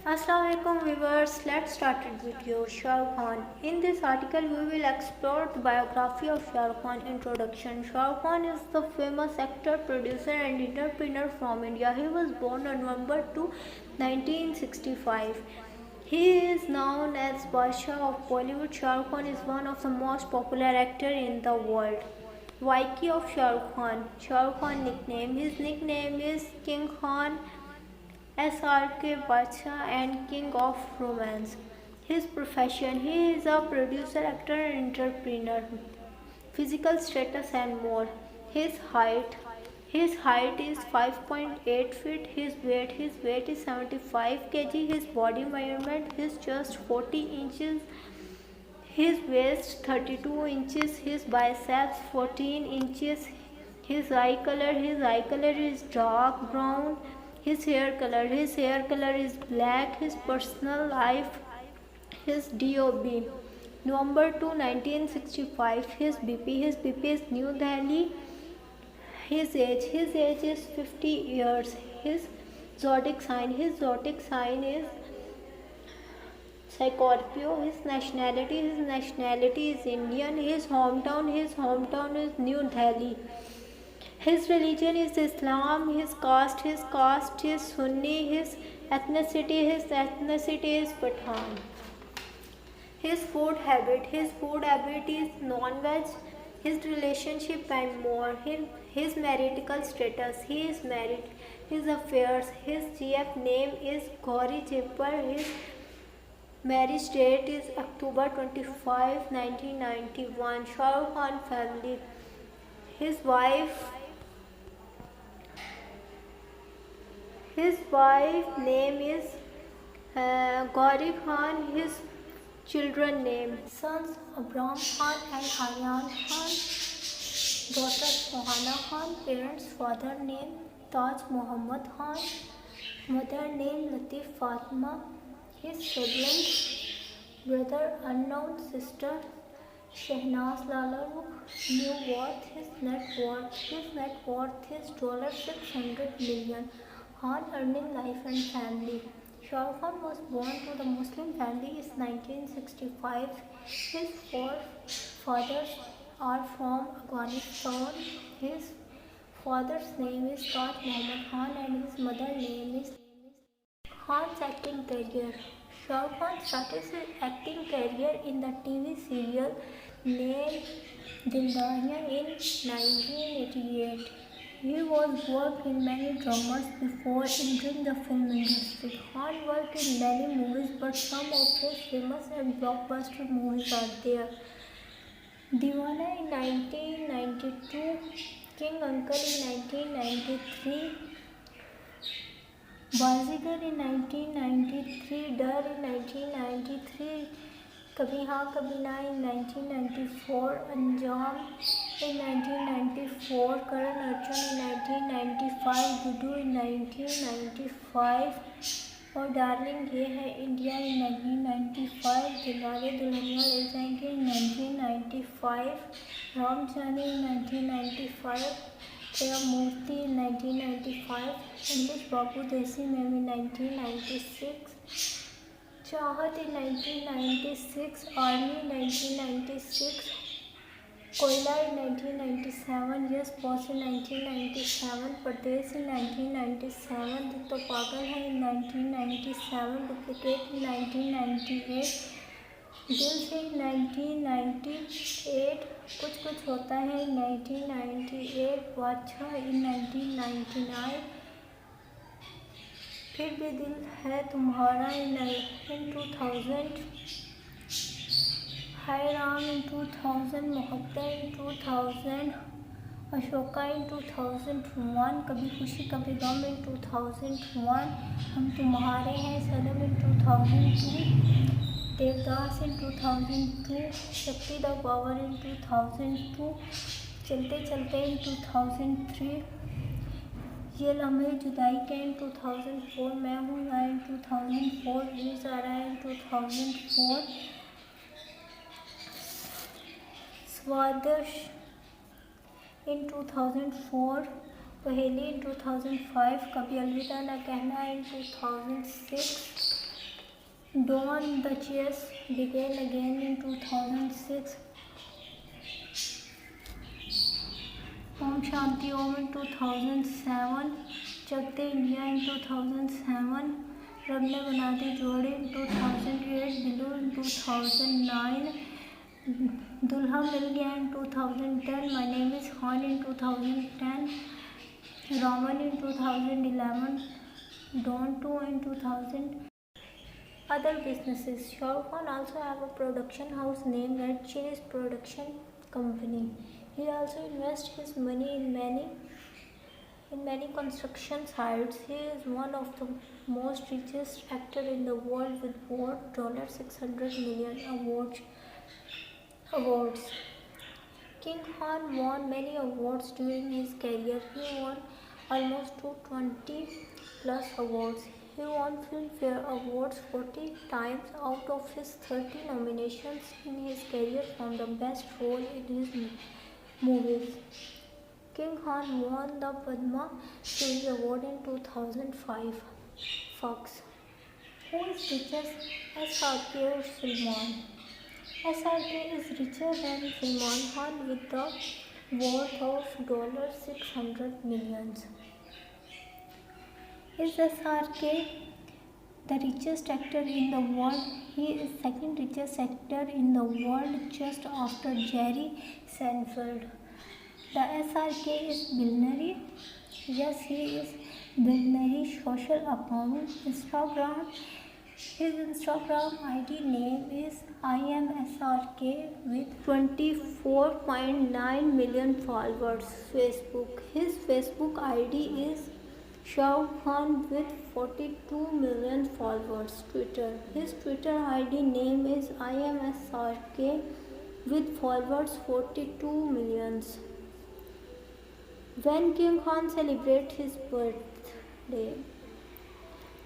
Assalamualaikum viewers, let's start the video. Shah Rukh Khan. In this article, we will explore the biography of Shah Rukh Khan. Introduction. Shah Rukh Khan is the famous actor, producer, and entrepreneur from India. He was born on November 2, 1965. He is known as Badshah of Bollywood. Shah Rukh Khan is one of the most popular actors in the world. Wiki of Shah Rukh Khan. Shah Rukh Khan nickname. His nickname is King Khan, SRK Badshah, and King of Romance. His profession: he is a producer, actor, and entrepreneur. Physical status and more. His height. His height is 5.8 feet. His weight is 75 kg. His body measurement: his chest 40 inches. His waist 32 inches. His biceps 14 inches. His eye color is dark brown. His hair color is black. His personal life. His DOB November 2, 1965. His BP is New Delhi. His age is 50 years. His zodiac sign is Scorpio. His nationality is Indian. His hometown is New Delhi. His religion is Islam. His caste is Sunni. His ethnicity is Pathan. His food habit is non-veg. His relationship and more. His marital status: he is married. His affairs: his GF name is Gauri Chipper. His marriage date is October 25, 1991. Shah Rukh Khan family: his wife his wife name is Gauri Khan. His children name: sons Abram Khan and Aryan Khan, daughter Sohana Khan. Parents: father name Taj Muhammad Khan, mother name Latif Fatima. His siblings: brother unknown, sister Shehnaz Lala Rukh. New worth: his net worth is $600 million. Khan earning life and family. Shah Rukh Khan was born to the Muslim family in 1965. His forefathers are from Afghanistan. His father's name is Taj Muhammad Khan and his mother's name is Khan's acting career. Shah Rukh Khan started his acting career in the TV serial named Dildariyan in 1988. He was worked in many dramas before entering the film industry. Khan worked in many movies, but some of his famous and blockbuster movies are there: Deewana in 1992, King Uncle in 1993, Bazigar in 1993, Dar in 1993, Kabhi Haan Kabhi Na in 1994, Anjaam in 1994, Karan Arjun in 1995, Gudu in 1995 और darling ये है India in 1995, Dilwale Dulhania ले जाएंगे in 1995, Ram Jaane in 1995, Prem Murti in 1995, English Babu Desi में in 1996, चाहत in 1996, army 1996, कोयला in 1997, yes boss in 1997, Pradesh in 1997, दिल तो पागल है in 1997, डुप्लीकेट in 1998, दिल से in 1998, कुछ कुछ होता है in 1998, बादशाह in 1999, फिर भी दिल है तुम्हारा in 2000, हाय राम in 2000, मोहब्बत in 2000, अशोका in 2001, कभी खुशी कभी गम in 2001, हम तुम्हारे हैं सनम in 2002, देवदास in 2002, शक्ति द पावर in 2002, चलते चलते in 2003, ये लम्हे जुदाई के in 2004, मैं हूँ यहाँ in 2004, रिलीज आ रहा है in 2004, स्वादिश in 2004, पहेली in 2005, कभी अलविदा न कहना in 2006, Dawn the Chase began again in 2006. Om Shanti Om in 2007. Chak De India in 2007. Rab Ne Bana Di Jodi in 2008. Dilu in 2009. Dulha Mil Gaya in 2010. My Name is Khan in 2010. Raman in 2011. Dawn 2 in 2000. Other businesses. Shah Rukh Khan also have a production house named Red Chillies Production Company. He also invests his money in many construction sites. He is one of the most richest actor in the world with worth $600 million awards. King Khan won many awards during his career. He won almost 220 plus awards. He won Filmfare Awards 40 times out of his 30 nominations in his career from the best role in his movies. King Khan won the Padma Shri Award in 2005. Fox. Who is richest? SRK or Salman? SRK is richer than Salman Khan with the worth of $600 million. Is SRK the richest actor in the world? He is second richest actor in the world just after Jerry Seinfeld. The SRK is billionaire. Yes, he is billionaire. Social account Instagram. His Instagram ID name is IamSRK with 24.9 million followers. Facebook. His Facebook ID is Shah Rukh Khan with 42 million followers. Twitter. His Twitter ID name is IamSRK with followers 42 millions. When King Khan celebrates his birthday.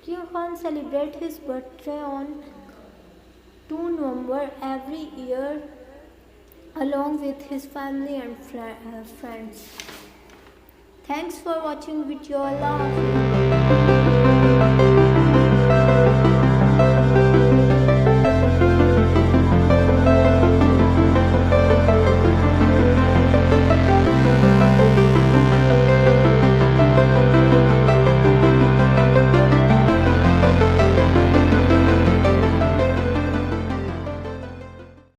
King Khan celebrates his birthday on 2 November every year along with his family and friends. Thanks for watching video. Allah Hafiz.